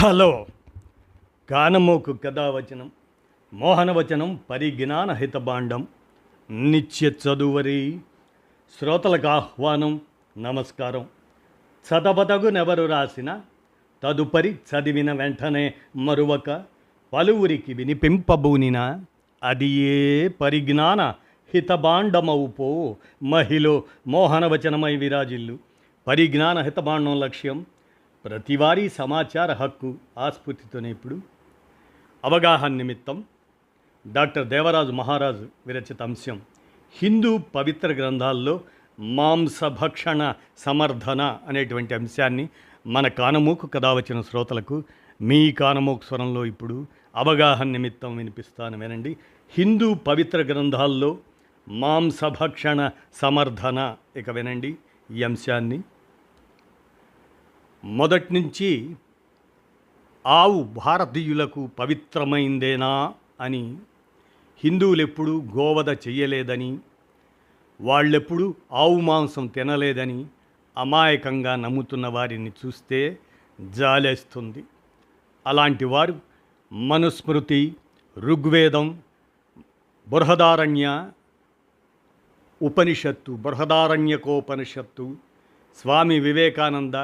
Hello. కానమోకు కథావచనం మోహనవచనం పరిజ్ఞాన హితభాండం నిత్య చదువరి శ్రోతలకు ఆహ్వానం. నమస్కారం. చదవదగునెవరు రాసిన తదుపరి చదివిన వెంటనే మరువక పలువురికి వినిపింపబూనిన అది ఏ పరిజ్ఞాన హితభాండమవుపో మహిళ మోహనవచనమై విరాజిల్లు. పరిజ్ఞాన హితభాండం లక్ష్యం ప్రతివారీ సమాచార హక్కు. ఆస్ఫూర్తితోనే ఇప్పుడు అవగాహన నిమిత్తం డాక్టర్ దేవరాజు మహారాజు విరచిత అంశం హిందూ పవిత్ర గ్రంథాల్లో మాంసభక్షణ సమర్థన అనేటువంటి అంశాన్ని మన కానమోకు కథావచన శ్రోతలకు మీ కానమోకు స్వరంలో ఇప్పుడు అవగాహన నిమిత్తం వినిపిస్తాను, వినండి. హిందూ పవిత్ర గ్రంథాల్లో మాంసభక్షణ సమర్థన. ఇక వినండి ఈ అంశాన్ని. మొదటి నుంచి ఆవు భారతీయులకు పవిత్రమైందేనా అని, హిందువులెప్పుడూ గోవధ చెయ్యలేదని, వాళ్ళెప్పుడూ ఆవు మాంసం తినలేదని అమాయకంగా నమ్ముతున్న వారిని చూస్తే జాలేస్తుంది. అలాంటి వారు మనుస్మృతి, ఋగ్వేదం, బృహదారణ్యకోపనిషత్తు, స్వామి వివేకానంద,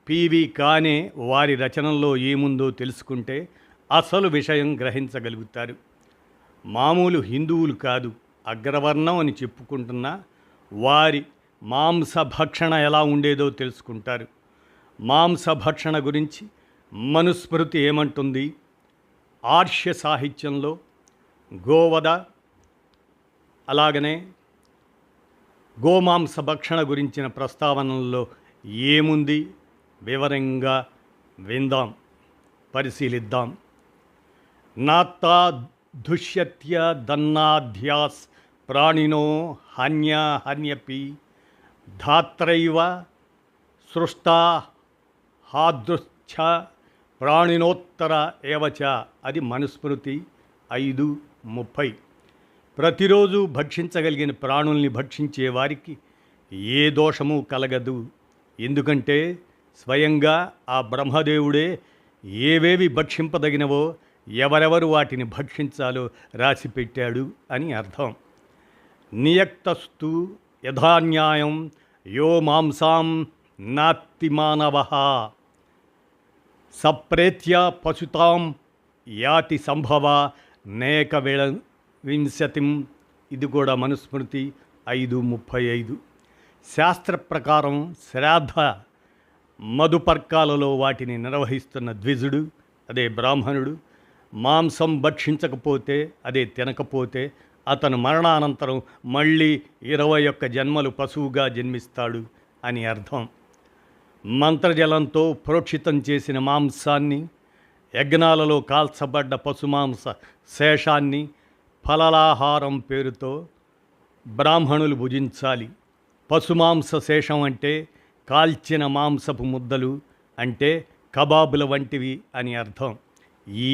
పివి కానే వారి రచనల్లో ఏముందో తెలుసుకుంటే అసలు విషయం గ్రహించగలుగుతారు. మామూలు హిందువులు కాదు, అగ్రవర్ణం అని చెప్పుకుంటున్న వారి మాంసభక్షణ ఎలా ఉండేదో తెలుసుకుంటారు. మాంసభక్షణ గురించి మనుస్మృతి ఏమంటుంది? ఆర్ష్య సాహిత్యంలో గోవధ, అలాగనే గోమాంస భక్షణ గురించిన ప్రస్తావనల్లో ఏముంది? వివరంగా విందాం, పరిశీలిద్దాం. నాత్తా దుష్యత్య దన్నాధ్యాస్ ప్రాణినో హన్యపి ధాత్రైవ సృష్టా హాదృచ్ఛ ప్రాణినోత్తర ఏవచ. అది మనుస్మృతి 5:30. ప్రతిరోజు భక్షించగలిగిన ప్రాణుల్ని భక్షించే వారికి ఏ దోషము కలగదు. ఎందుకంటే స్వయంగా ఆ బ్రహ్మదేవుడే ఏవేవి భక్షింపదగినవో, ఎవరెవరు వాటిని భక్షించాలో రాసిపెట్టాడు అని అర్థం. నియక్తస్తు యథాన్యాయం యో మాంసాం నాత్తి మానవ సప్రేత్య పశుతాం యాతి సంభవ నేక వింశతిం. ఇది కూడా మనుస్మృతి 5:35. శాస్త్ర ప్రకారం శ్రాద్ధ మధుపర్కాలలో వాటిని నిర్వహిస్తున్న ద్విజుడు, అదే బ్రాహ్మణుడు, మాంసం భక్షించకపోతే, అదే తినకపోతే అతను మరణానంతరం మళ్ళీ 21 జన్మలు పశువుగా జన్మిస్తాడు అని అర్థం. మంత్రజలంతో ప్రోక్షితం చేసిన మాంసాన్ని, యజ్ఞాలలో కాల్చబడ్డ పశుమాంస శేషాన్ని ఫలలాహారం పేరుతో బ్రాహ్మణులు భుజించాలి. పశుమాంస శేషం అంటే కాల్చిన మాంసపు ముద్దలు, అంటే కబాబుల వంటివి అని అర్థం. ఈ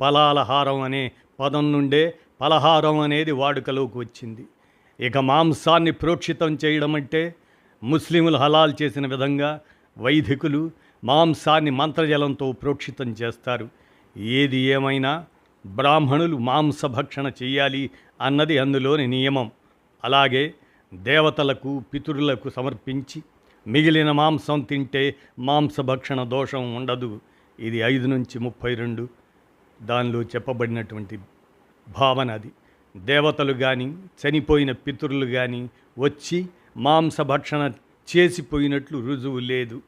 ఫలాలహారం అనే పదం నుండే ఫలహారం అనేది వాడుకలోకి వచ్చింది. ఇక మాంసాన్ని ప్రోక్షితం చేయడం అంటే ముస్లింలు హలాల్ చేసిన విధంగా వైదికులు మాంసాన్ని మంత్రజలంతో ప్రోక్షితం చేస్తారు. ఏది ఏమైనా బ్రాహ్మణులు మాంసభక్షణ చెయ్యాలి అన్నది అందులోని నియమం. అలాగే దేవతలకు, పితరులకు సమర్పించి మిగిలిన మాంసం తింటే మాంసభక్షణ దోషం ఉండదు. ఇది 5:32 దానిలో చెప్పబడినటువంటి భావన. అది దేవతలు కానీ, చనిపోయిన పితరులు కానీ వచ్చి మాంసభక్షణ చేసిపోయినట్లు రుజువు లేదు.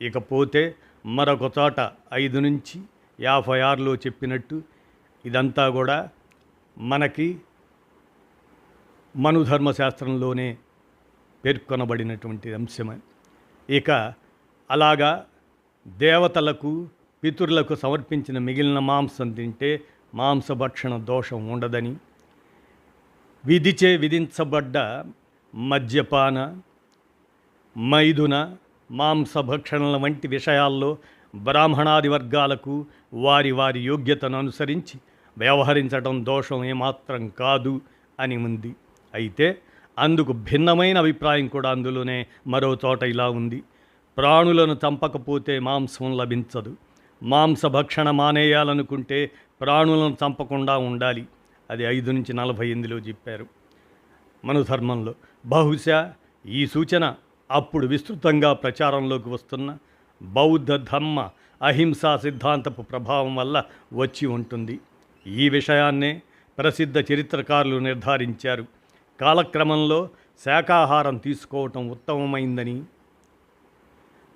ఇకపోతే మరొక చోట 5:56లో చెప్పినట్టు ఇదంతా కూడా మనకి మనుధర్మశాస్త్రంలోనే పేర్కొనబడినటువంటి అంశమే. ఇక అలాగా దేవతలకు, పితరులకు సమర్పించిన మిగిలిన మాంసం తింటే మాంసభక్షణ దోషం ఉండదని, విధిచే విధించబడ్డ మద్యపాన, మైథున, మాంసభక్షణల వంటి విషయాల్లో బ్రాహ్మణాది వర్గాలకు వారి వారి యోగ్యతను అనుసరించి వ్యవహరించడం దోషం ఏమాత్రం కాదు అని ఉంది. అయితే అందుకు భిన్నమైన అభిప్రాయం కూడా అందులోనే మరో చోట ఇలా ఉంది: ప్రాణులను చంపకపోతే మాంసం లభించదు, మాంసభక్షణ మానేయాలనుకుంటే ప్రాణులను చంపకుండా ఉండాలి. అది 5-48లో చెప్పారు మనుధర్మంలో. బహుశా ఈ సూచన అప్పుడు విస్తృతంగా ప్రచారంలోకి వస్తున్న బౌద్ధ ధర్మ అహింసా సిద్ధాంతపు ప్రభావం వల్ల వచ్చి ఉంటుంది. ఈ విషయాన్నే ప్రసిద్ధ చరిత్రకారులు నిర్ధారించారు. కాలక్రమంలో శాకాహారం తీసుకోవటం ఉత్తమమైందని,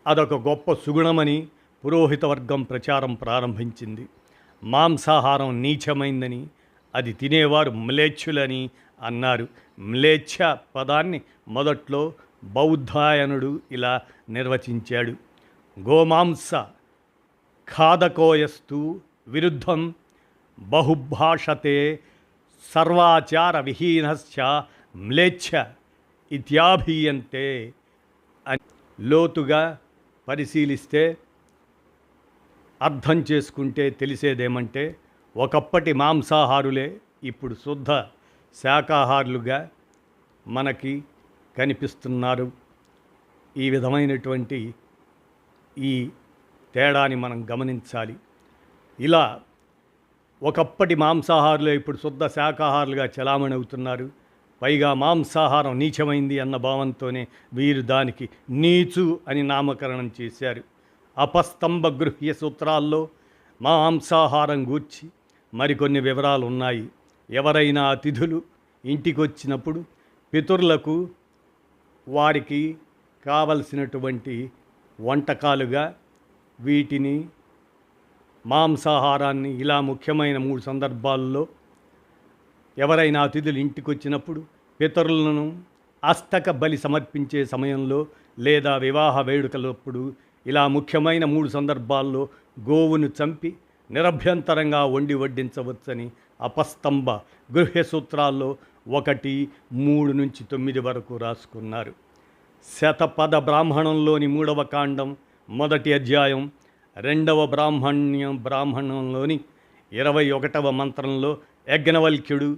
అదొక గొప్ప సుగుణమని పురోహిత వర్గం ప్రచారం ప్రారంభించింది. మాంసాహారం నీచమైందని, అది తినేవారు మ్లేచ్ఛులని అన్నారు. మ్లేచ్ఛ పదాన్ని మొదట్లో బౌద్ధాయనుడు ఇలా నిర్వచించాడు: గోమాంస ఖాదకోయస్తు విరుద్ధం బహుభాషతే సర్వాచార విహీనశ్చ మ్లేచ్ఛ ఇత్యాభీయంతే అని లోతుగా పరిశీలిస్తే అర్థం చేసుకుంటే తెలిసేదేమంటే, ఒకప్పటి మాంసాహారులే ఇప్పుడు శుద్ధ శాకాహారులుగా మనకి కనిపిస్తున్నారు. ఈ విధమైనటువంటి ఈ తేడాని మనం గమనించాలి. ఇలా ఒకప్పటి మాంసాహారులే ఇప్పుడు శుద్ధ శాకాహారులుగా చలామణి అవుతున్నారు. పైగా మాంసాహారం నీచమైంది అన్న భావంతోనే వీరు దానికి నీచు అని నామకరణం చేశారు. అపస్తంభ గృహ్య సూత్రాల్లో మాంసాహారం గూర్చి మరికొన్ని వివరాలు ఉన్నాయి. ఎవరైనా అతిథులు ఇంటికొచ్చినప్పుడు పితరులకు వారికి కావలసినటువంటి వంటకాలుగా వీటిని మాంసాహారాన్ని ఇలా ముఖ్యమైన 3 సందర్భాల్లో ఎవరైనా అతిథులు ఇంటికొచ్చినప్పుడు, పితరులను అష్టక బలి సమర్పించే సమయంలో, లేదా వివాహ వేడుకలప్పుడు, ఇలా ముఖ్యమైన 3 సందర్భాల్లో గోవును చంపి నిరభ్యంతరంగా వండి వడ్డించవచ్చని అపస్తంభ గృహ్య సూత్రాల్లో 1, 3 నుంచి 9 వరకు రాసుకున్నారు. శతపథ బ్రాహ్మణంలోని 3వ కాండం 1వ అధ్యాయం 2వ బ్రాహ్మణంలోని 21వ మంత్రంలో యజ్ఞవల్క్యుడు,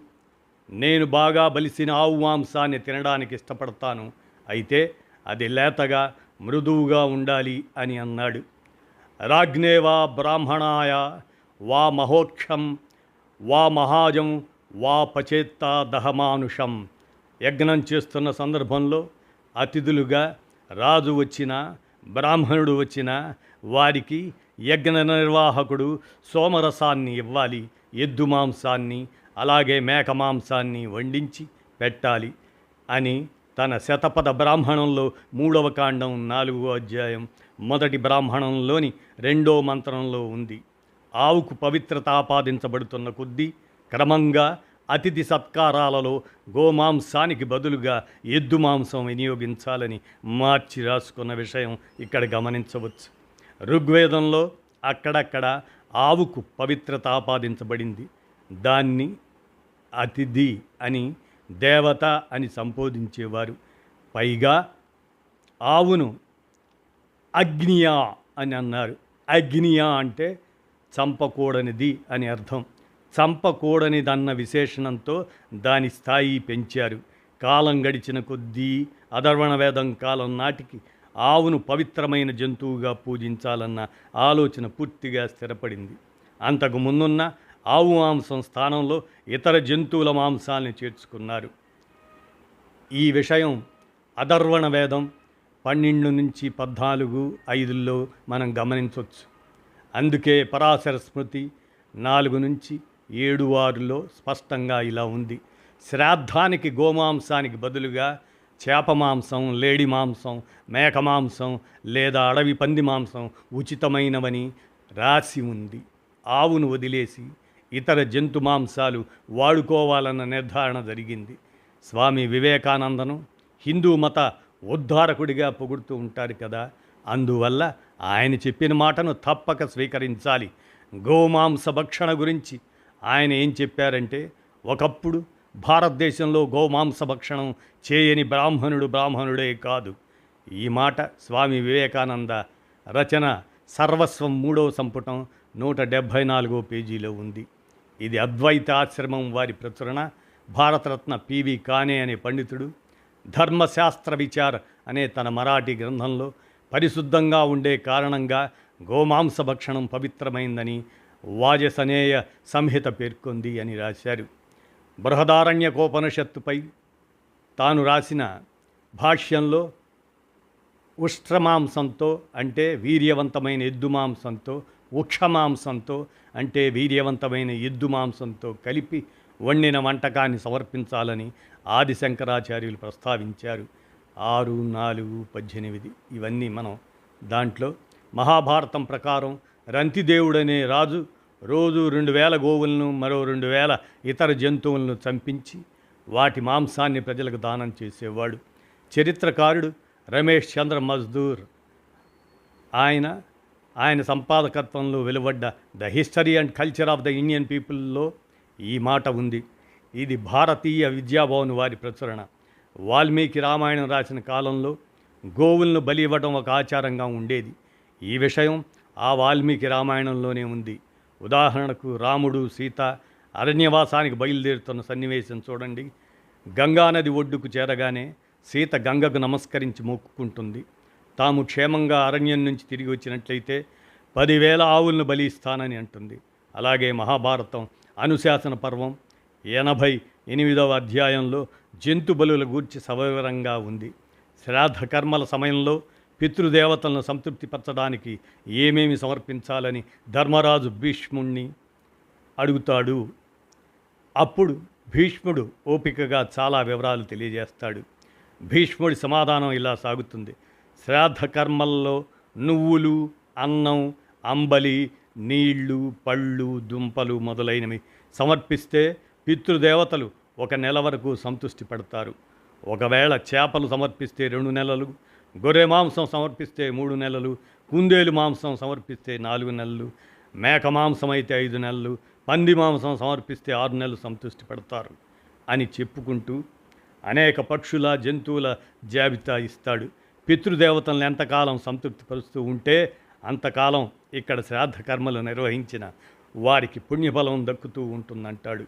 నేను బాగా బలిసిన ఆవు మాంసాన్ని తినడానికి ఇష్టపడతాను, అయితే అది లేతగా మృదువుగా ఉండాలి అని అన్నాడు. రాజ్ఞే వా బ్రాహ్మణాయ వా మహోక్షం వా మహాజం వా పచేత్తా దహమానుషం. యజ్ఞం చేస్తున్న సందర్భంలో అతిథులుగా రాజు వచ్చినా బ్రాహ్మణుడు వచ్చినా వారికి యజ్ఞ నిర్వాహకుడు సోమరసాన్ని ఇవ్వాలి, ఎద్దు మాంసాన్ని అలాగే మేక మాంసాన్ని వండించి పెట్టాలి అని తన శతపథ బ్రాహ్మణంలో 3వ కాండం 4వ అధ్యాయం 1 బ్రాహ్మణంలోని 2వ మంత్రంలో ఉంది. ఆవుకు పవిత్రత ఆపాదించబడుతున్న కొద్దీ క్రమంగా అతిథి సత్కారాలలో గోమాంసానికి బదులుగా ఎద్దు మాంసం వినియోగించాలని మార్చి రాసుకున్న విషయం ఇక్కడ గమనించవచ్చు. ఋగ్వేదంలో అక్కడక్కడ ఆవుకు పవిత్రత ఆపాదించబడింది. దాన్ని అతిథి అని, దేవత అని సంబోధించేవారు. పైగా ఆవును అగ్నియా అని అన్నారు. అగ్నియా అంటే చంపకూడనిది అని అర్థం. చంపకూడనిదన్న విశేషణంతో దాని స్థాయి పెంచారు. కాలం గడిచిన కొద్దీ అధర్వణ వేదం కాలం నాటికి ఆవును పవిత్రమైన జంతువుగా పూజించాలన్న ఆలోచన పూర్తిగా స్థిరపడింది. అంతకు ముందున్న ఆవు మాంసం స్థానంలో ఇతర జంతువుల మాంసాన్ని చేర్చుకున్నారు. ఈ విషయం అధర్వణ వేదం 12-14:5 మనం గమనించవచ్చు. అందుకే పరాశర స్మృతి 4-7:6 స్పష్టంగా ఇలా ఉంది: శ్రాద్ధానికి గోమాంసానికి బదులుగా చేప మాంసం, లేడి మాంసం, మేక మాంసం లేదా అడవి పంది మాంసం ఉచితమైనవని రాసి ఉంది. ఆవును వదిలేసి ఇతర జంతు మాంసాలు వాడుకోవాలన్న నిర్ధారణ జరిగింది. స్వామి వివేకానందను హిందూ మత ఉద్ధారకుడిగా పొగుడుతూ ఉంటారు కదా, అందువల్ల ఆయన చెప్పిన మాటను తప్పక స్వీకరించాలి. గోమాంస భక్షణ గురించి ఆయన ఏం చెప్పారంటే, ఒకప్పుడు భారతదేశంలో గోమాంస భక్షణం చేయని బ్రాహ్మణుడే కాదు. ఈ మాట స్వామి వివేకానంద రచన సర్వస్వం 3వ సంపుటం 174వ పేజీలో ఉంది. ఇది అద్వైత ఆశ్రమం వారి ప్రచురణ. భారతరత్న పివి కానే అనే పండితుడు ధర్మశాస్త్ర విచార్ అనే తన మరాఠీ గ్రంథంలో పరిశుద్ధంగా ఉండే కారణంగా గోమాంస భక్షణం పవిత్రమైందని వాజసనేయ సంహిత పేర్కొంది అని రాశారు. బృహదారణ్యకోపనిషత్తుపై తాను రాసిన భాష్యంలో ఉష్ట్రమాంసంతో అంటే వీర్యవంతమైన ఎద్దు మాంసంతో, ఉక్షమాంసంతో అంటే వీర్యవంతమైన ఎద్దు మాంసంతో కలిపి వండిన వంటకాన్ని సమర్పించాలని ఆదిశంకరాచార్యులు ప్రస్తావించారు. 6-4-18 ఇవన్నీ మనం దాంట్లో మహాభారతం ప్రకారం రంతిదేవుడనే రాజు రోజు 2000 గోవులను మరో 2000 ఇతర జంతువులను చంపించి వాటి మాంసాన్ని ప్రజలకు దానం చేసేవాడు. చరిత్రకారుడు రమేష్ చంద్ర మజ్దూర్ ఆయన సంపాదకత్వంలో వెలువడ్డ the history and culture of the Indian పీపుల్లో ఈ మాట ఉంది. ఇది భారతీయ విద్యాభవన్ వారి ప్రచురణ. వాల్మీకి రామాయణం రాసిన కాలంలో గోవులను బలి ఇవ్వడం ఒక ఆచారంగా ఉండేది. ఈ విషయం ఆ వాల్మీకి రామాయణంలోనే ఉంది. ఉదాహరణకు రాముడు సీత అరణ్యవాసానికి బయలుదేరుతున్న సన్నివేశం చూడండి. గంగానది ఒడ్డుకు చేరగానే సీత గంగకు నమస్కరించి మొక్కుకుంటుంది. తాము క్షేమంగా అరణ్యం నుంచి తిరిగి వచ్చినట్లయితే 10,000 ఆవులను బలి ఇస్తానని అంటుంది. అలాగే మహాభారతం అనుశాసన పర్వం 88వ అధ్యాయంలో జంతు బలుల గూర్చి సవివరంగా ఉంది. శ్రాద్ధ కర్మల సమయంలో పితృదేవతలను సంతృప్తిపరచడానికి ఏమేమి సమర్పించాలని ధర్మరాజు భీష్ముణ్ణి అడుగుతాడు. అప్పుడు భీష్ముడు ఓపికగా చాలా వివరాలు తెలియజేస్తాడు. భీష్ముడి సమాధానం ఇలా సాగుతుంది. శ్రాద్ధ కర్మల్లో నువ్వులు, అన్నం, అంబలి, నీళ్లు, పళ్ళు, దుంపలు మొదలైనవి సమర్పిస్తే పితృదేవతలు 1 నెల వరకు సంతృష్టి పడతారు. ఒకవేళ చేపలు సమర్పిస్తే 2 నెలలు, గొర్రె మాంసం సమర్పిస్తే 3 నెలలు, కుందేలు మాంసం సమర్పిస్తే 4 నెలలు, మేక మాంసం అయితే 5 నెలలు, పంది మాంసం సమర్పిస్తే 6 నెలలు సంతృష్టి పడతారు అని చెప్పుకుంటూ అనేక పక్షుల జంతువుల జాబితా ఇస్తాడు. పితృదేవతలను ఎంతకాలం సంతృప్తిపరుస్తూ ఉంటే అంతకాలం ఇక్కడ శ్రాద్ధ కర్మలు నిర్వహించిన వారికి పుణ్యఫలం దక్కుతూ ఉంటుందంటాడు.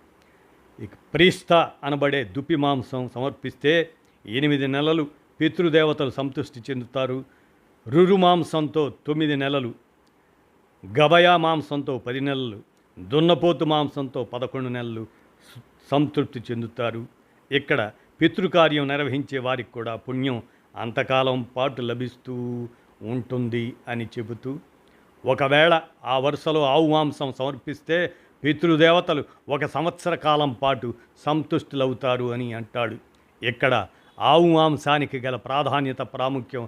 ఇక ప్రీస్త అనబడే దుప్పి మాంసం సమర్పిస్తే 8 నెలలు పితృదేవతలు సంతృష్టి చెందుతారు. రురు మాంసంతో 9 నెలలు, గబయా మాంసంతో 10 నెలలు, దున్నపోతు మాంసంతో 11 నెలలు సంతృప్తి చెందుతారు. ఇక్కడ పితృకార్యం నిర్వహించే వారికి కూడా పుణ్యం అంతకాలం పాటు లభిస్తూ ఉంటుంది అని చెబుతూ, ఒకవేళ ఆ వరుసలో ఆవు మాంసం సమర్పిస్తే పితృదేవతలు 1 సంవత్సర కాలం పాటు సంతుష్టులవుతారు అని అంటాడు. ఇక్కడ ఆవు మాంసానికి గల ప్రాధాన్యత ప్రాముఖ్యం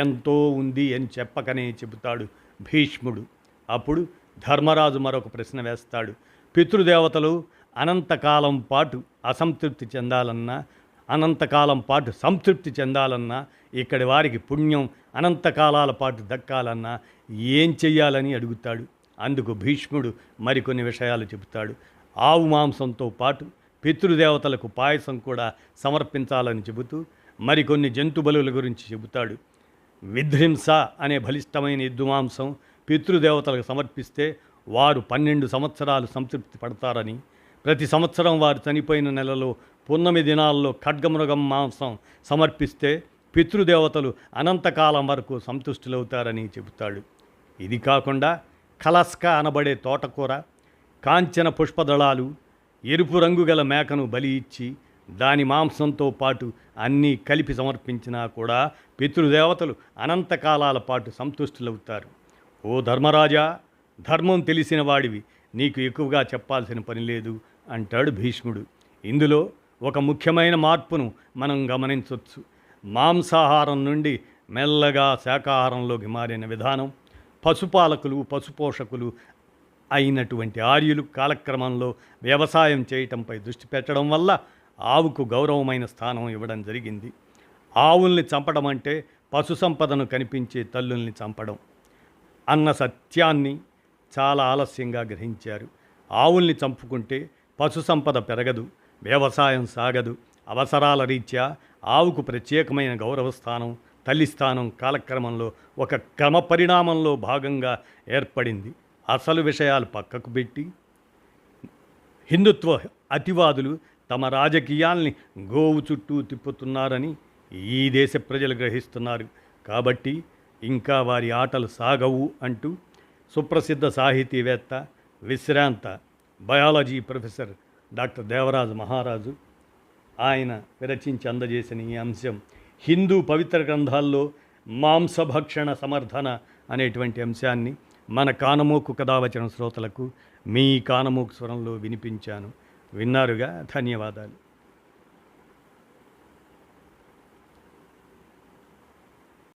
ఎంతో ఉంది అని చెప్పకనే చెబుతాడు భీష్ముడు. అప్పుడు ధర్మరాజు మరొక ప్రశ్న వేస్తాడు. పితృదేవతలు అనంతకాలం పాటు అసంతృప్తి చెందాలన్నా, అనంతకాలం పాటు సంతృప్తి చెందాలన్నా, ఇక్కడి వారికి పుణ్యం అనంతకాలాల పాటు దక్కాలన్నా ఏం చెయ్యాలని అడుగుతాడు. అందుకు భీష్ముడు మరికొన్ని విషయాలు చెబుతాడు. ఆవు మాంసంతో పాటు పితృదేవతలకు పాయసం కూడా సమర్పించాలని చెబుతూ మరికొన్ని జంతు బలుల గురించి చెబుతాడు. విధ్రింస అనే బలిష్టమైన ఎద్దు మాంసం పితృదేవతలకు సమర్పిస్తే వారు 12 సంవత్సరాలు సంతృప్తి పడతారని, ప్రతి సంవత్సరం వారు చనిపోయిన నెలలో పున్నమి దినాల్లో ఖడ్గమృగం మాంసం సమర్పిస్తే పితృదేవతలు అనంతకాలం వరకు సంతుష్టులవుతారని చెబుతాడు. ఇది కాకుండా కలస్క అనబడే తోటకూర, కాంచన పుష్పదళాలు, ఎరుపు రంగు గల మేకను బలి ఇచ్చి దాని మాంసంతో పాటు అన్నీ కలిపి సమర్పించినా కూడా పితృదేవతలు అనంతకాలాల పాటు సంతుష్టులవుతారు. ఓ ధర్మరాజా, ధర్మం తెలిసిన వాడివి, నీకు ఎక్కువగా చెప్పాల్సిన పని లేదు అంటాడు భీష్ముడు. ఇందులో ఒక ముఖ్యమైన మార్పును మనం గమనించవచ్చు. మాంసాహారం నుండి మెల్లగా శాకాహారంలోకి మారిన విధానం. పశుపాలకులు, పశుపోషకులు అయినటువంటి ఆర్యులు కాలక్రమంలో వ్యవసాయం చేయటంపై దృష్టి పెట్టడం వల్ల ఆవుకు గౌరవమైన స్థానం ఇవ్వడం జరిగింది. ఆవుల్ని చంపడం అంటే పశు సంపదను కనిపించే తల్లుల్ని చంపడం అన్న సత్యాన్ని చాలా ఆలస్యంగా గ్రహించారు. ఆవుల్ని చంపుకుంటే పశు సంపద పెరగదు, వ్యవసాయం సాగదు. అవసరాల రీత్యా ఆవుకు ప్రత్యేకమైన గౌరవ స్థానం, తల్లి స్థానం కాలక్రమంలో ఒక క్రమ పరిణామంలో భాగంగా ఏర్పడింది. అసలు విషయాలు పక్కకు పెట్టి హిందుత్వ అతివాదులు తమ రాజకీయాల్ని గోవు చుట్టూ తిప్పుతున్నారని ఈ దేశ ప్రజలు గ్రహిస్తున్నారు. కాబట్టి ఇంకా వారి ఆటలు సాగవు అంటూ సుప్రసిద్ధ సాహితీవేత్త, విశ్రాంత బయాలజీ ప్రొఫెసర్ డాక్టర్ దేవరాజు మహారాజు ఆయన విరచించి అందజేసిన ఈ అంశం హిందూ పవిత్ర గ్రంథాల్లో మాంసభక్షణ సమర్థన అనేటువంటి అంశాన్ని మన కానమోకు కథావచన శ్రోతలకు మీ కానమోకు స్వరంలో వినిపించాను. విన్నారుగా, ధన్యవాదాలు.